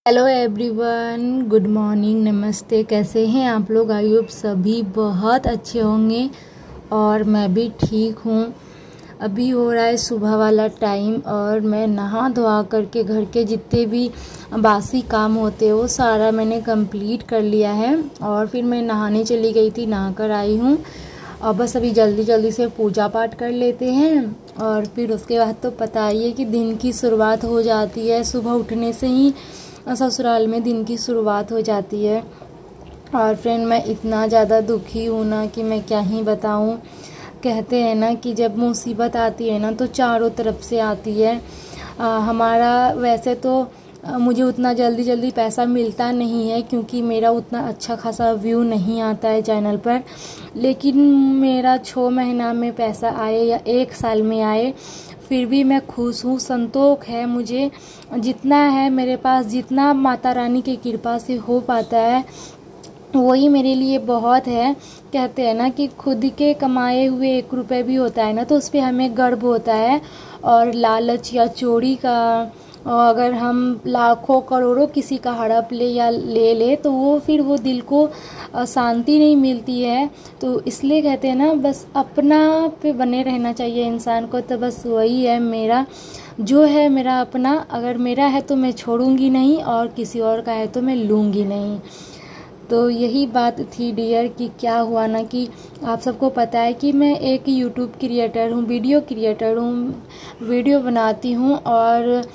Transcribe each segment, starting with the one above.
Hello everyone, good morning, नमस्ते। कैसे हैं आप लोग? आई होप सभी बहुत अच्छे होंगे और मैं भी ठीक हूँ। अभी हो रहा है सुबह वाला टाइम और मैं नहा धोआ करके घर के जितने भी बासी काम होते हैं वो सारा मैंने कंप्लीट कर लिया है और फिर मैं नहाने चली गई थी, नहा कर आई हूँ। और बस अभी जल्दी जल्दी से पूजा पाठ कर लेते हैं और फिर उसके बाद तो पता ही है कि दिन की शुरुआत हो जाती है। सुबह उठने से ही ससुराल में दिन की शुरुआत हो जाती है। और फ्रेंड, मैं इतना ज़्यादा दुखी हूँ ना कि मैं क्या ही बताऊँ। कहते हैं ना कि जब मुसीबत आती है ना तो चारों तरफ से आती है। हमारा वैसे तो मुझे उतना जल्दी जल्दी पैसा मिलता नहीं है क्योंकि मेरा उतना अच्छा खासा व्यू नहीं आता है चैनल पर, लेकिन मेरा 6 महीना में पैसा आए या 1 साल में आए फिर भी मैं खुश हूँ। संतोष है मुझे, जितना है मेरे पास, जितना माता रानी की कृपा से हो पाता है वही मेरे लिए बहुत है। कहते हैं ना कि खुद के कमाए हुए 1 रुपये भी होता है ना तो उस पर हमें गर्व होता है। और लालच या चोरी का अगर हम लाखों करोड़ों किसी का हड़प ले या ले तो वो दिल को शांति नहीं मिलती है। तो इसलिए कहते हैं ना, बस अपना पे बने रहना चाहिए इंसान को। तो बस वही है मेरा, जो है मेरा अपना। अगर मेरा है तो मैं छोड़ूंगी नहीं और किसी और का है तो मैं लूँगी नहीं। तो यही बात थी डियर कि क्या हुआ ना कि आप सबको पता है कि मैं एक यूट्यूब क्रिएटर हूँ, वीडियो क्रिएटर हूँ, वीडियो बनाती हूँ। और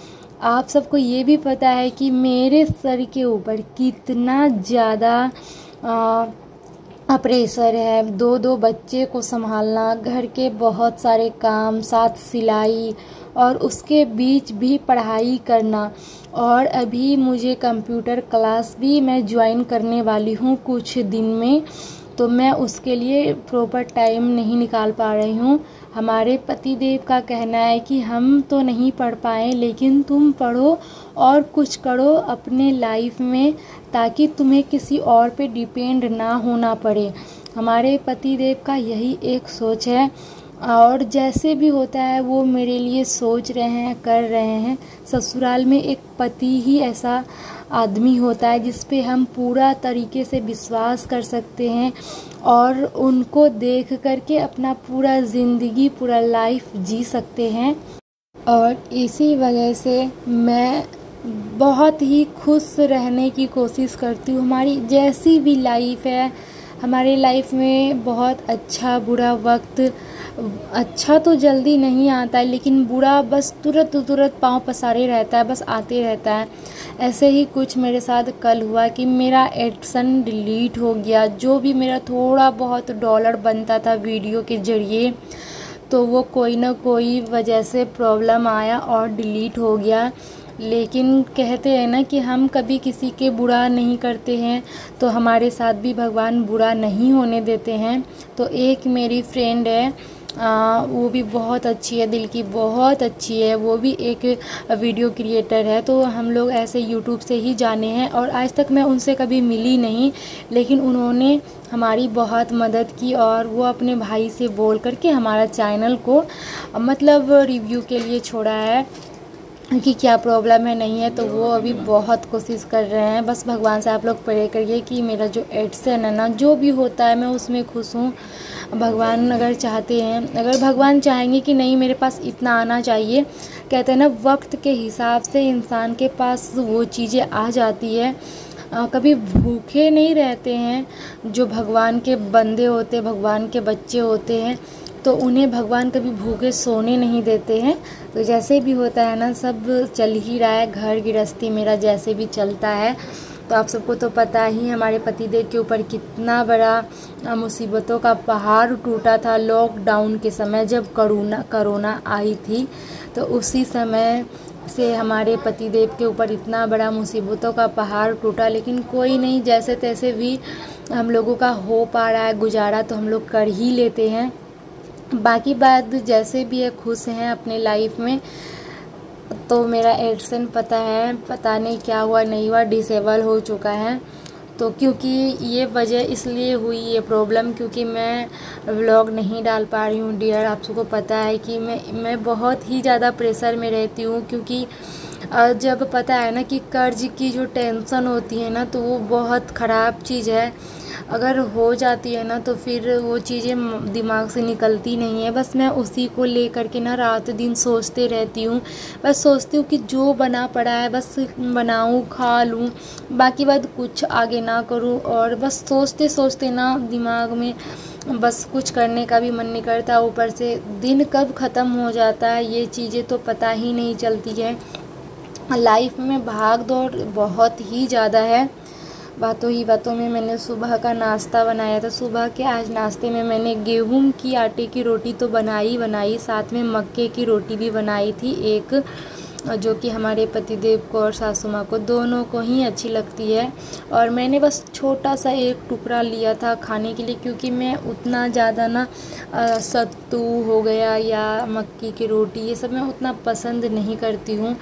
आप सबको ये भी पता है कि मेरे सर के ऊपर कितना ज़्यादा प्रेशर है। 2 बच्चे को संभालना, घर के बहुत सारे काम, साथ सिलाई और उसके बीच भी पढ़ाई करना। और अभी मुझे कंप्यूटर क्लास भी मैं ज्वाइन करने वाली हूँ कुछ दिन में, तो मैं उसके लिए प्रॉपर टाइम नहीं निकाल पा रही हूँ। हमारे पतिदेव का कहना है कि हम तो नहीं पढ़ पाए लेकिन तुम पढ़ो और कुछ करो अपने लाइफ में, ताकि तुम्हें किसी और पे डिपेंड ना होना पड़े। हमारे पतिदेव का यही एक सोच है और जैसे भी होता है वो मेरे लिए सोच रहे हैं, कर रहे हैं। ससुराल में एक पति ही ऐसा आदमी होता है जिस पे हम पूरा तरीके से विश्वास कर सकते हैं और उनको देख करके अपना पूरा ज़िंदगी, पूरा लाइफ जी सकते हैं। और इसी वजह से मैं बहुत ही खुश रहने की कोशिश करती हूँ। हमारी जैसी भी लाइफ है, हमारे लाइफ में बहुत अच्छा बुरा वक्त, अच्छा तो जल्दी नहीं आता है लेकिन बुरा बस तुरंत पाँव पसारे रहता है, बस आते रहता है। ऐसे ही कुछ मेरे साथ कल हुआ कि मेरा एडसन डिलीट हो गया। जो भी मेरा थोड़ा बहुत डॉलर बनता था वीडियो के ज़रिए, तो वो कोई ना कोई वजह से प्रॉब्लम आया और डिलीट हो गया। लेकिन कहते हैं ना कि हम कभी किसी के बुरा नहीं करते हैं तो हमारे साथ भी भगवान बुरा नहीं होने देते हैं। तो एक मेरी फ्रेंड है, वो भी बहुत अच्छी है, दिल की बहुत अच्छी है, वो भी एक वीडियो क्रिएटर है। तो हम लोग ऐसे यूट्यूब से ही जाने हैं और आज तक मैं उनसे कभी मिली नहीं, लेकिन उन्होंने हमारी बहुत मदद की और वो अपने भाई से बोल करके हमारा चैनल को मतलब रिव्यू के लिए छोड़ा है कि क्या प्रॉब्लम है, नहीं है। तो वो अभी बहुत कोशिश कर रहे हैं। बस भगवान से आप लोग प्रे करिए कि मेरा जो एडसन है ना, जो भी होता है मैं उसमें खुश हूँ। भगवान अगर चाहते हैं, अगर भगवान चाहेंगे कि नहीं मेरे पास इतना आना चाहिए, कहते हैं ना वक्त के हिसाब से इंसान के पास वो चीज़ें आ जाती है। कभी भूखे नहीं रहते हैं जो भगवान के बंदे होते, भगवान के बच्चे होते हैं, तो उन्हें भगवान कभी भूखे सोने नहीं देते हैं। तो जैसे भी होता है ना, सब चल ही रहा है, घर गृहस्थी मेरा जैसे भी चलता है। तो आप सबको तो पता ही हमारे पतिदेव के ऊपर कितना बड़ा मुसीबतों का पहाड़ टूटा था लॉकडाउन के समय, जब कोरोना आई थी। तो उसी समय से हमारे पतिदेव के ऊपर इतना बड़ा मुसीबतों का पहाड़ टूटा, लेकिन कोई नहीं, जैसे तैसे भी हम लोगों का हो पा रहा है गुजारा, तो हम लोग कर ही लेते हैं। बाकी बात जैसे भी है, खुश हैं अपने लाइफ में। तो मेरा एडसन पता नहीं क्या हुआ नहीं हुआ, डिसेबल हो चुका है। तो क्योंकि ये वजह इसलिए हुई ये प्रॉब्लम क्योंकि मैं व्लॉग नहीं डाल पा रही हूँ डियर। आप सबको पता है कि मैं बहुत ही ज़्यादा प्रेशर में रहती हूँ क्योंकि जब पता है ना कि कर्ज की जो टेंशन होती है ना, तो वो बहुत ख़राब चीज़ है। अगर हो जाती है ना तो फिर वो चीज़ें दिमाग से निकलती नहीं है। बस मैं उसी को लेकर के ना रात दिन सोचते रहती हूँ। बस सोचती हूँ कि जो बना पड़ा है बस बनाऊँ, खा लूँ, बाकी बात कुछ आगे ना करूँ। और बस सोचते सोचते ना दिमाग में बस कुछ करने का भी मन नहीं करता। ऊपर से दिन कब ख़त्म हो जाता है ये चीज़ें तो पता ही नहीं चलती है। लाइफ में भाग दौड़ बहुत ही ज़्यादा है। बातों ही बातों में मैंने सुबह का नाश्ता बनाया था। सुबह के आज नाश्ते में मैंने गेहूं की आटे की रोटी तो बनाई, साथ में मक्के की रोटी भी बनाई थी एक, जो कि हमारे पतिदेव को और सासू माँ को दोनों को ही अच्छी लगती है। और मैंने बस छोटा सा एक टुकड़ा लिया था खाने के लिए, क्योंकि मैं उतना ज़्यादा ना सत्तू हो गया या मक्की की रोटी ये सब मैं उतना पसंद नहीं करती हूँ।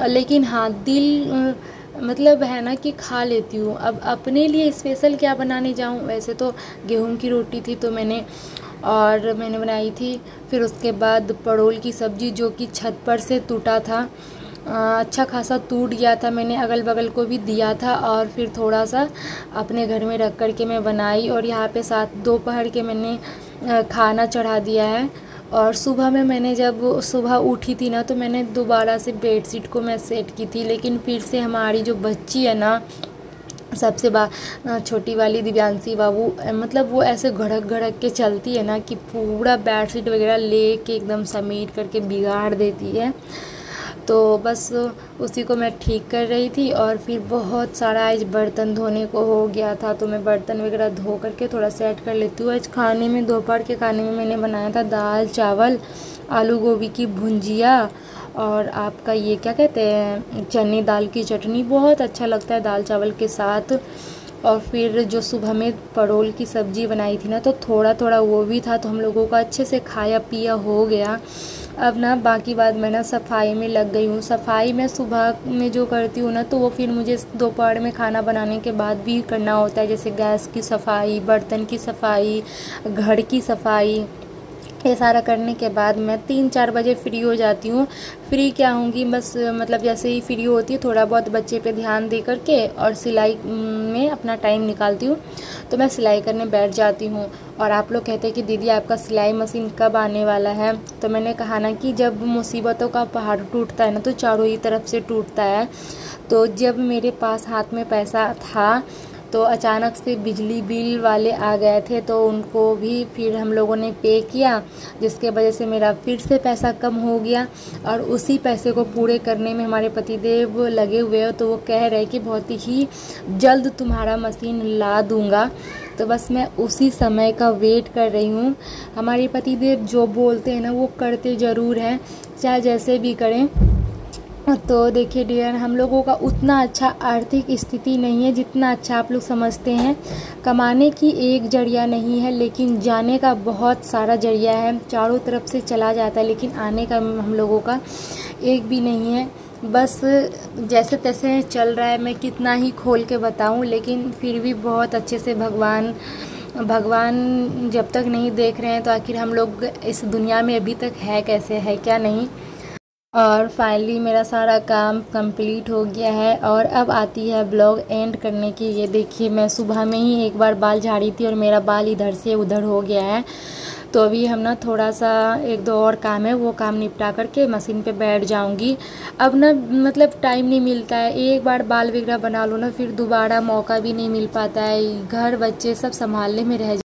लेकिन हाँ दिल मतलब है ना कि खा लेती हूँ। अब अपने लिए स्पेशल क्या बनाने जाऊँ। वैसे तो गेहूं की रोटी थी तो मैंने बनाई थी। फिर उसके बाद परोल की सब्ज़ी जो कि छत पर से टूटा था, अच्छा खासा टूट गया था। मैंने अगल बगल को भी दिया था और फिर थोड़ा सा अपने घर में रख कर के मैं बनाई। और यहाँ पे साथ दोपहर के मैंने खाना चढ़ा दिया है। और सुबह में मैंने जब सुबह उठी थी ना तो मैंने दोबारा से बेडशीट को मैं सेट की थी, लेकिन फिर से हमारी जो बच्ची है ना सबसे छोटी वाली दिव्यांशी बाबू, मतलब वो ऐसे घड़क घड़क के चलती है ना कि पूरा बेडशीट वगैरह ले के एकदम समेट करके बिगाड़ देती है। तो बस उसी को मैं ठीक कर रही थी। और फिर बहुत सारा आज बर्तन धोने को हो गया था तो मैं बर्तन वगैरह धो करके थोड़ा सेट कर लेती हूँ। आज खाने में दोपहर के खाने में मैंने बनाया था दाल चावल, आलू गोभी की भुंजिया और आपका ये क्या कहते हैं चने दाल की चटनी। बहुत अच्छा लगता है दाल चावल के साथ। और फिर जो सुबह में परोल की सब्ज़ी बनाई थी ना तो थोड़ा थोड़ा वो भी था, तो हम लोगों को अच्छे से खाया पिया हो गया। अब ना बाकी बात मैं ना सफाई में लग गई हूँ। सफाई मैं सुबह में जो करती हूँ ना तो वो फिर मुझे दोपहर में खाना बनाने के बाद भी करना होता है, जैसे गैस की सफाई, बर्तन की सफाई, घर की सफाई। ये सारा करने के बाद मैं 3-4 बजे फ्री हो जाती हूँ। फ्री क्या होंगी बस मतलब जैसे ही फ्री होती है थोड़ा बहुत बच्चे पे ध्यान दे करके और सिलाई में अपना टाइम निकालती हूँ, तो मैं सिलाई करने बैठ जाती हूँ। और आप लोग कहते हैं कि दीदी आपका सिलाई मशीन कब आने वाला है, तो मैंने कहा ना कि जब मुसीबतों का पहाड़ टूटता है ना तो चारों ही तरफ से टूटता है। तो जब मेरे पास हाथ में पैसा था तो अचानक से बिजली बिल वाले आ गए थे, तो उनको भी फिर हम लोगों ने पे किया, जिसके वजह से मेरा फिर से पैसा कम हो गया। और उसी पैसे को पूरे करने में हमारे पतिदेव लगे हुए हो, तो वो कह रहे कि बहुत ही जल्द तुम्हारा मशीन ला दूंगा। तो बस मैं उसी समय का वेट कर रही हूँ। हमारे पतिदेव जो बोलते हैं ना वो करते ज़रूर हैं, चाहे जैसे भी करें। तो देखिए डियर, हम लोगों का उतना अच्छा आर्थिक स्थिति नहीं है जितना अच्छा आप लोग समझते हैं। कमाने की एक जरिया नहीं है लेकिन जाने का बहुत सारा जरिया है, चारों तरफ से चला जाता है, लेकिन आने का हम लोगों का एक भी नहीं है। बस जैसे तैसे चल रहा है, मैं कितना ही खोल के बताऊं, लेकिन फिर भी बहुत अच्छे से भगवान जब तक नहीं देख रहे हैं तो आखिर हम लोग इस दुनिया में अभी तक है कैसे, है क्या नहीं। और फाइनली मेरा सारा काम कंप्लीट हो गया है और अब आती है ब्लॉग एंड करने की। ये देखिए मैं सुबह में ही एक बार बाल झाड़ी थी और मेरा बाल इधर से उधर हो गया है। तो अभी हम ना थोड़ा सा 1-2 और काम है, वो काम निपटा करके मशीन पे बैठ जाऊंगी। अब ना मतलब टाइम नहीं मिलता है, एक बार बाल वगैरह बना लो ना फिर दोबारा मौका भी नहीं मिल पाता है, घर बच्चे सब संभालने में रह